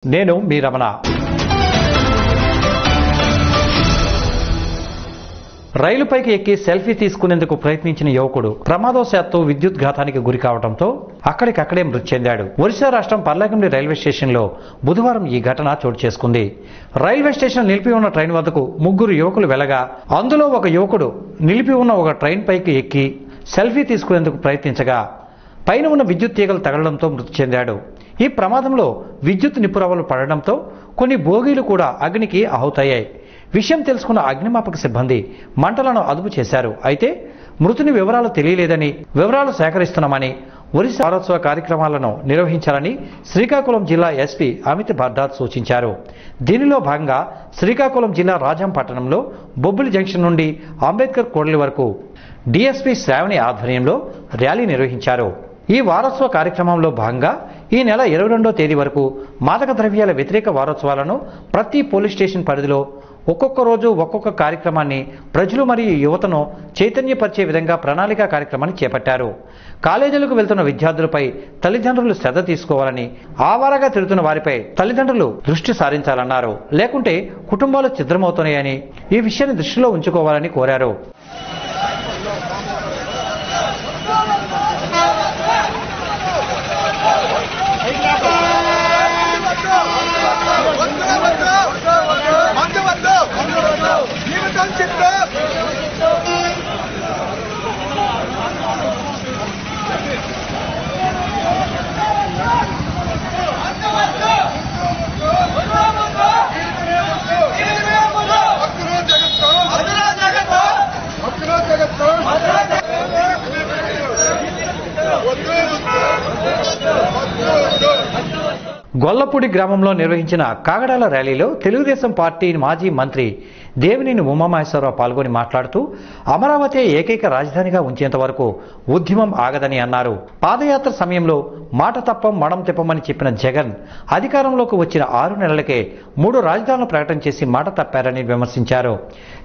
నేను మీ రమణ. రైలుపైకి ఎక్కి సెల్ఫీ తీసుకునేందుకు ప్రయత్నించిన యువకుడు ప్రమాదవశాత్తు విద్యుత్ ఘాతానికి గురి కావడంతో అక్కడికక్కడే మృతి చెందాడు. ఒరిస్సా రాష్ట్రం పర్లాకిండి రైల్వే స్టేషన్లో బుధవారం ఈ ఘటన చోటు చేసుకుంది. రైల్వే స్టేషన్ నిలిపి ఉన్న ట్రైన్ వద్దకు ముగ్గురు యువకులు వెళ్లగా అందులో ఒక యువకుడు నిలిపి ఉన్న ఒక ట్రైన్ పైకి ఎక్కి సెల్ఫీ తీసుకునేందుకు ప్రయత్నించగా పైన ఉన్న విద్యుత్ తీగలు తగలడంతో మృతి చెందాడు. ఈ ప్రమాదంలో విద్యుత్ నిపురవలు పడడంతో కొన్ని బోగీలు కూడా అగ్నికి ఆహుతయ్యాయి. విషయం తెలుసుకున్న అగ్నిమాపక సిబ్బంది మంటలను అదుపు చేశారు. అయితే మృతుని వివరాలు తెలియలేదని, వివరాలు సేకరిస్తున్నామని, ఒరిస్సా వారోత్సవ కార్యక్రమాలను నిర్వహించాలని శ్రీకాకుళం జిల్లా ఎస్పీ అమిత్ బర్దార్ సూచించారు. దీనిలో భాగంగా శ్రీకాకుళం జిల్లా రాజం పట్టణంలో బొబ్బిలి జంక్షన్ నుండి అంబేద్కర్ కూడలి వరకు డీఎస్పీ శ్రావణి ఆధ్వర్యంలో ర్యాలీ నిర్వహించారు. ఈ వారోత్సవ కార్యక్రమంలో భాగంగా ఈ నెల 22వ తేదీ వరకు మాదక ద్రవ్యాల వ్యతిరేక వారోత్సవాలను ప్రతి పోలీస్ స్టేషన్ పరిధిలో ఒక్కొక్క రోజు ఒక్కొక్క కార్యక్రమాన్ని ప్రజలు మరియు యువతను చైతన్యపరిచే విధంగా ప్రణాళిక కార్యక్రమాన్ని చేపట్టారు. కాలేజీలకు వెళ్తున్న విద్యార్థులపై తల్లిదండ్రులు శ్రద్ధ తీసుకోవాలని, ఆవారగా తిరుగుతున్న వారిపై తల్లిదండ్రులు దృష్టి సారించాలన్నారు. లేకుంటే కుటుంబాలు ఛిద్రమవుతున్నాయని ఈ విషయాన్ని దృష్టిలో ఉంచుకోవాలని కోరారు. గొల్లపూడి గ్రామంలో నిర్వహించిన కాగడాల ర్యాలీలో తెలుగుదేశం పార్టీ మాజీ మంత్రి దేవినేని ఉమామహేశ్వరరావు పాల్గొని మాట్లాడుతూ అమరావతి ఏకైక రాజధానిగా ఉంచేంత వరకు ఉద్యమం ఆగదని అన్నారు. పాదయాత్ర సమయంలో మాట తప్పం మడం తిప్పమని చెప్పిన జగన్ అధికారంలోకి వచ్చిన 6 నెలలకే 3 రాజధానులు ప్రకటన చేసి మాట తప్పారని విమర్శించారు.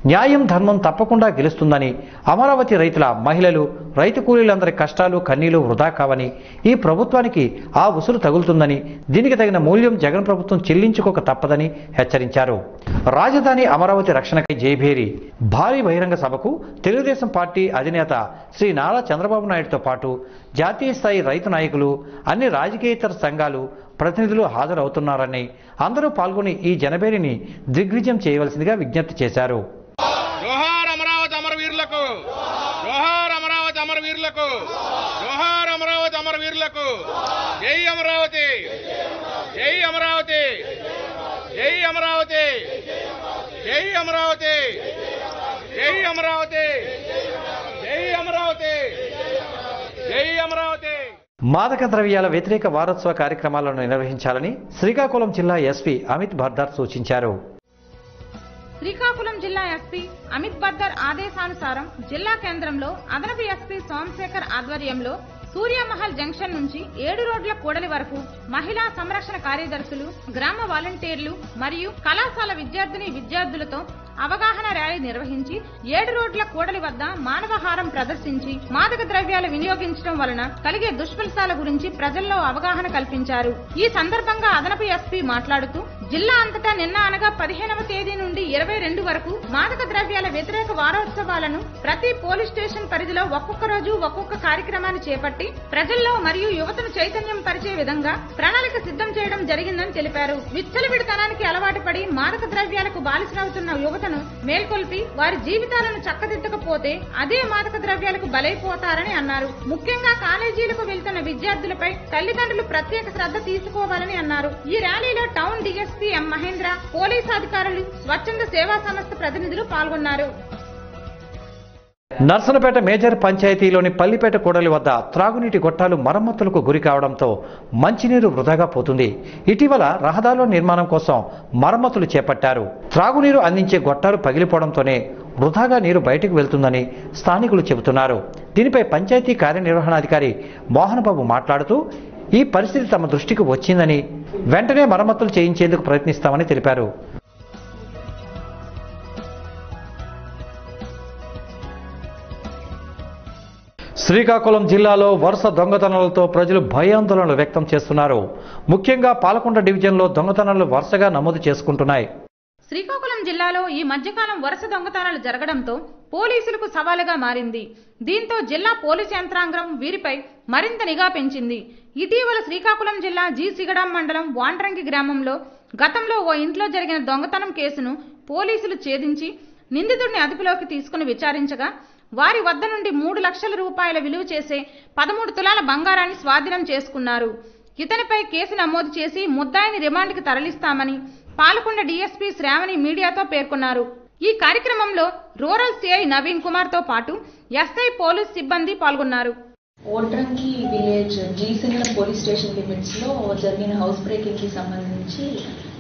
న్యాయం ధర్మం తప్పకుండా గెలుస్తుందని, అమరావతి రైతుల, మహిళలు, రైతు కూలీలందరి కష్టాలు కన్నీళ్లు వృధా కావని, ఈ ప్రభుత్వానికి ఆ ఉసురు తగులుతుందని, దీనికి తగిన మూల్యం జగన్ ప్రభుత్వం చెల్లించుకోక తప్పదని హెచ్చరించారు. రాజధాని అమరావతి రక్షణకై జైభేరి భారీ బహిరంగ సభకు తెలుగుదేశం పార్టీ అధినేత శ్రీ నారా చంద్రబాబు నాయుడుతో పాటు జాతీయ స్థాయి రైతు నాయకులు, అన్ని రాజకీయేతర సంఘాలు ప్రతినిధులు హాజరవుతున్నారని, అందరూ పాల్గొని ఈ జనభేరిని దిగ్విజయం చేయవలసిందిగా విజ్ఞప్తి చేశారు. జోహార్ అమరావతి అమరవీరులకు, జోహార్ అమరావతి అమరవీరులకు, జోహార్ అమరావతి అమరవీరులకు, జై అమరావతి, జై అమరావతి, జై అమరావతి, జై అమరావతి, జై అమరావతి, జై అమరావతి, జై అమరావతి. మాదక ద్రవ్యాల వ్యతిరేక వారోత్సవ కార్యక్రమాలను నిర్వహించాలని శ్రీకాకుళం జిల్లా ఎస్పీ అమిత్ బర్దార్ సూచించారు. శ్రీకాకుళం జిల్లా ఎస్పీ అమిత్ బర్దార్ ఆదేశానుసారం జిల్లా కేంద్రంలో అదనపు ఎస్పీ సోమశేఖర్ ఆధ్వర్యంలో సూర్యమహల్ జంక్షన్ నుంచి 7 రోడ్ల కూడలి వరకు మహిళా సంరక్షణ కార్యదర్శులు, గ్రామ వాలంటీర్లు మరియు కళాశాల విద్యార్థులతో అవగాహన ర్యాలీ నిర్వహించి 7 రోడ్ల కూడలి వద్ద మానవహారం ప్రదర్శించి మాదక ద్రవ్యాలు వినియోగించడం వలన కలిగే దుష్ఫలితాల గురించి ప్రజల్లో అవగాహన కల్పించారు. ఈ సందర్భంగా అదనపు ఎస్పీ మాట్లాడుతూ జిల్లా అంతటా నిన్న అనగా 15వ తేదీ నుండి 22 వరకు మాదక ద్రవ్యాల వ్యతిరేక వారోత్సవాలను ప్రతి పోలీస్ స్టేషన్ పరిధిలో ఒక్కొక్క రోజు ఒక్కొక్క కార్యక్రమాన్ని చేపట్టి ప్రజల్లో మరియు యువతను చైతన్యం పరిచే విధంగా ప్రణాళిక సిద్ధం చేయడం జరిగిందని తెలిపారు. విచ్చలవిడితనానికి అలవాటు పడి మాదక ద్రవ్యాలకు బానిసలవుతున్న యువతను మేల్కొల్పి వారి జీవితాలను చక్కదిద్దకపోతే అదే మాదక ద్రవ్యాలకు బలైపోతారని అన్నారు. ముఖ్యంగా కాలేజీలకు వెళ్తున్న విద్యార్థులపై తల్లిదండ్రులు ప్రత్యేక శ్రద్ధ తీసుకోవాలని అన్నారు. ఈ ర్యాలీలో టౌన్ డీఎస్పీ ఎం మహేంద్ర, పోలీసు అధికారులు, స్వచ్ఛంద సేవా సంస్థ ప్రతినిధులు పాల్గొన్నారు. నర్సనపేట మేజర్ పంచాయతీలోని పల్లిపేట కూడలి వద్ద త్రాగునీటి గొట్టాలు మరమ్మతులకు గురి కావడంతో మంచినీరు వృధాగా పోతుంది. ఇటీవల రహదారుల నిర్మాణం కోసం మరమ్మతులు చేపట్టారు. త్రాగునీరు అందించే గొట్టాలు పగిలిపోవడంతోనే వృధాగా నీరు బయటకు వెళ్తుందని స్థానికులు చెబుతున్నారు. దీనిపై పంచాయతీ కార్యనిర్వహణాధికారి మోహన్ బాబు మాట్లాడుతూ ఈ పరిస్థితి తమ దృష్టికి వచ్చిందని, వెంటనే మరమ్మతులు చేయించేందుకు ప్రయత్నిస్తామని తెలిపారు. శ్రీకాకుళం జిల్లాలో వరుస దొంగతనాలతో ప్రజలు భయాందోళనలు వ్యక్తం చేస్తున్నారు. ముఖ్యంగా పాలకొండ డివిజన్లో దొంగతనాలు వరుసగా నమోదు చేసుకుంటున్నాయి. శ్రీకాకుళం జిల్లాలో ఈ మధ్యకాలం వరుస దొంగతనాలు జరగడంతో పోలీసులకు సవాలుగా మారింది. దీంతో జిల్లా పోలీసు యంత్రాంగం వీరిపై మరింత నిఘా పెంచింది. ఇటీవల శ్రీకాకుళం జిల్లా సిగడాం మండలం వాండ్రంగి గ్రామంలో గతంలో ఓ ఇంట్లో జరిగిన దొంగతనం కేసును పోలీసులు ఛేదించి నిందితుడిని అదుపులోకి తీసుకుని విచారించగా వారి వద్ద నుండి 3 లక్షల రూపాయల విలువ చేసే 13 తులాల బంగారాన్ని స్వాధీనం చేసుకున్నారు. ఇతనిపై కేసు నమోదు చేసి ముద్దాయిని రిమాండ్కి తరలిస్తామని పాలకొండ డీఎస్పీ శ్రావణి మీడియాతో పేర్కొన్నారు. ఈ కార్యక్రమంలో రూరల్ సిఐ నవీన్ కుమార్ తో పాటు ఎస్ఐ పోలీస్ సిబ్బంది పాల్గొన్నారు. ఓడ్రంకి విలేజ్ సింగడం పోలీస్ స్టేషన్ లిమిట్స్ లో జరిగిన హౌస్ బ్రేకింగ్ కి సంబంధించి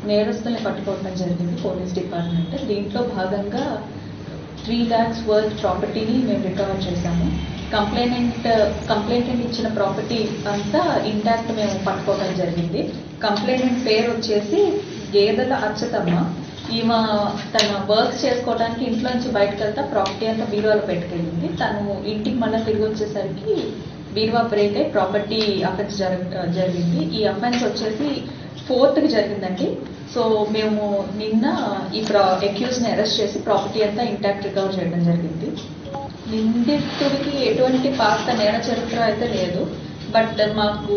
నేరస్తుల్ని పట్టుకోవడం జరిగింది పోలీస్ డిపార్ట్మెంట్. దీంట్లో భాగంగా 3 lakhs వర్త్ ప్రాపర్టీని మేము రికవర్ చేశాము. కంప్లైంట్ ఇచ్చిన ప్రాపర్టీ అంతా ఇంటాక్ట్ మేము పట్టుకోవడం జరిగింది. కంప్లైంట్ పేరు వచ్చేసి గేదెల అచ్చతమ్మ. ఈమె తన వర్క్ చేసుకోవడానికి ఇంట్లో నుంచి బయటకు వెళ్తా ప్రాపర్టీ అంతా బీరువాలో పెట్టుకెళ్ళింది. తను ఇంటికి మళ్ళీ తిరిగి వచ్చేసరికి బీరువా బ్రేక్ అయి ప్రాపర్టీ అఫెన్స్ జరిగింది. ఈ అఫెన్స్ వచ్చేసి 4th జరిగిందండి. సో మేము నిన్న ఈ అక్యూజ్ని అరెస్ట్ చేసి ప్రాపర్టీ అంతా ఇంటాక్ట్ రికవర్ చేయడం జరిగింది. నిందితుడికి ఎటువంటి పాత నేర చరిత్ర అయితే లేదు. బట్ మాకు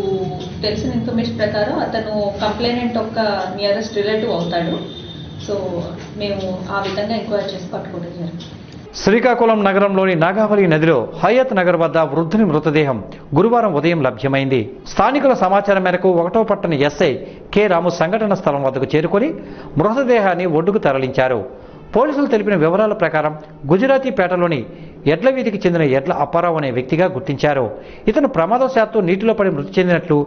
తెలిసిన ఇన్ఫర్మేషన్ ప్రకారం అతను కంప్లైనెంట్ ఒక నియరెస్ట్ రిలేటివ్ అవుతాడు. సో మేము ఆ విధంగా ఎంక్వైరీ చేసి పట్టుకోవడం జరిగింది. శ్రీకాకుళం నగరంలోని నాగావళి నదిలో హయత్ నగర్ వద్ద వృద్ధుని మృతదేహం గురువారం ఉదయం లభ్యమైంది. స్థానికుల సమాచారం మేరకు 1వ పట్టణ ఎస్ఐ కె రాము సంఘటన స్థలం వద్దకు చేరుకొని మృతదేహాన్ని ఒడ్డుకు తరలించారు. పోలీసులు తెలిపిన వివరాల ప్రకారం గుజరాతీపేటలోని ఎడ్ల వీధికి చెందిన ఎడ్ల అప్పారావు అనే వ్యక్తిగా గుర్తించారు. ఇతను ప్రమాదవశాత్తు నీటిలో పడి మృతి చెందినట్లు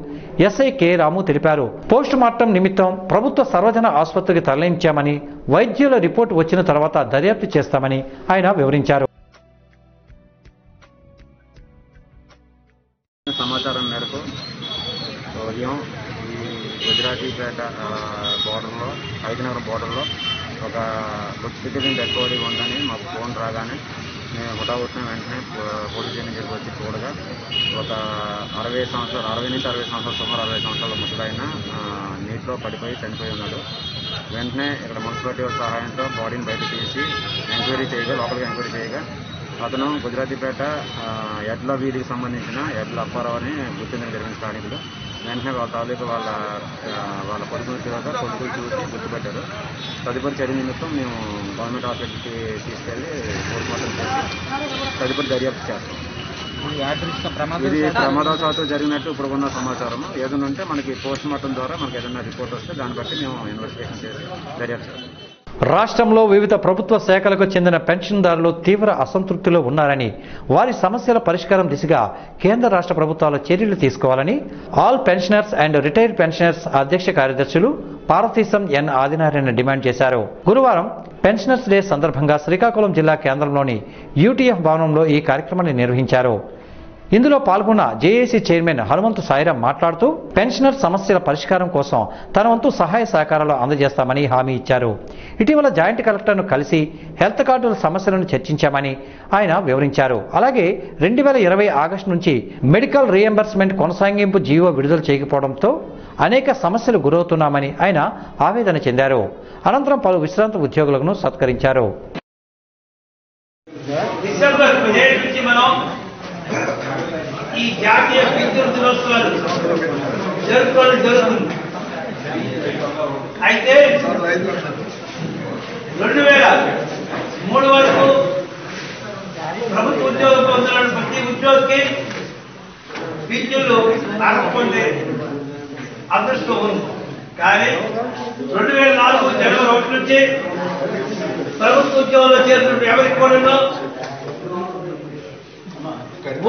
ఎస్ఐ కె రాము తెలిపారు. పోస్ట్ మార్టం నిమిత్తం ప్రభుత్వ సర్వజన ఆసుపత్రికి తరలించామని, వైద్యుల రిపోర్టు వచ్చిన తర్వాత దర్యాప్తు చేస్తామని ఆయన వివరించారు. సమాచారం మేరకు ఉదయం గుజరాతీపేట బోర్డర్లో హైదరాబాద్ బోర్డర్లో ఒక గుర్తించిన డెడ్ బాడీ ఉందని మాకు ఫోన్ రాగానే మేము హుటాహుటిన వెంటనే పోలీస్ స్టేషన్ దగ్గరికి వచ్చి చూడగా ఒక 60 నుంచి 60 సంవత్సరాలు సుమారు 60 సంవత్సరాల ముసలాయన నీటిలో పడిపోయి చనిపోయి ఉన్నాడు. వెంటనే ఇక్కడ మున్సిపాలిటీ సహాయంతో బాడీని బయట తీసి లోపలికి ఎంక్వైరీ చేయగా అతను గుజరాతీపేట ఎడ్ల వీధికి సంబంధించిన ఎడ్ల అప్పారావు అని గుర్తించడం జరిగిన స్థానికులు. వెంటనే వాళ్ళ తాలూకు వాళ్ళ కొడుకులు చూసి గుర్తుపెట్టారు. తదుపరి చర్య నిమిత్తం మేము గవర్నమెంట్ హాస్పిటల్కి తీసుకెళ్లి పోస్ట్ మార్టం చేసి తదుపరి దర్యాప్తు చేస్తాం. ఇది ప్రమాదవశాత్తు జరిగినట్టు ఇప్పుడు ఉన్న సమాచారం ఏదైనా ఉంటే మనకి పోస్ట్ మార్టం ద్వారా మనకి ఏదైనా రిపోర్ట్ వస్తే దాన్ని బట్టి మేము ఇన్వెస్టిగేషన్ చేసి దర్యాప్తు చేస్తాం. రాష్ట్రంలో వివిధ ప్రభుత్వ శాఖలకు చెందిన పెన్షన్దారులు తీవ్ర అసంతృప్తిలో ఉన్నారని, వారి సమస్యల పరిష్కారం దిశగా కేంద్ర రాష్ట్ర ప్రభుత్వాలు చర్యలు తీసుకోవాలని all pensioners and retired pensioners అధ్యక్ష కార్యదర్శులు పార్వతీశం ఎన్ ఆదినారాయణ డిమాండ్ చేశారు. గురువారం పెన్షనర్స్ డే సందర్భంగా శ్రీకాకుళం జిల్లా కేంద్రంలోని యూటీఎఫ్ భవనంలో ఈ కార్యక్రమాన్ని నిర్వహించారు. ఇందులో పాల్గొన్న జేఏసీ చైర్మన్ హనుమంతు సాయిరాం మాట్లాడుతూ పెన్షనర్ సమస్యల పరిష్కారం కోసం తన వంతు సహాయ సహకారాలు అందజేస్తామని హామీ ఇచ్చారు. ఇటీవల జాయింట్ కలెక్టర్ను కలిసి హెల్త్ కార్డుల సమస్యలను చర్చించామని ఆయన వివరించారు. అలాగే 2020 ఆగస్టు నుంచి మెడికల్ రీఎంబర్స్మెంట్ కొనసాగింపు జీవో విడుదల చేయకపోవడంతో అనేక సమస్యలు గురవుతున్నామని ఆయన ఆవేదన చెందారు. అనంతరం పలు విశ్రాంత ఉద్యోగులను సత్కరించారు. ఈ జాతీయ విద్యుత్ దినోత్సవాలు జరుపుకోవడం జరుగుతుంది. అయితే 2003 వరకు ప్రభుత్వ ఉద్యోగం పొందుతున్న ప్రతి ఉద్యోగికి విద్యుత్లు రాకపోతే అదృష్టం ఉంది. కానీ 2004 జనవరి 1 నుంచి ప్రభుత్వ ఉద్యోగంలో చేరుతున్న ఎవరికి కూడా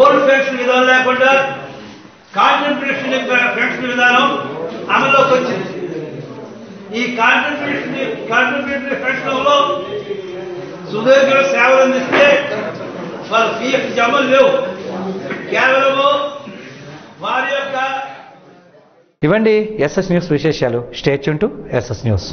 ఓల్డ్ పెన్షన్ విధానం లేకుండా కాంట్రిబ్యూషన్ పెన్షన్ విధానం అమల్లోకి వచ్చింది. ఈ కాంట్రిబ్యూటరీ పెన్షన్లో సుదీర్ఘ సేవలు అందిస్తే వాళ్ళ పిఎఫ్ జమలు లేవు. కేవలము వారి యొక్క ఇవండి ఎస్ఎస్ న్యూస్ విశేషాలు. Stay tune to SS news.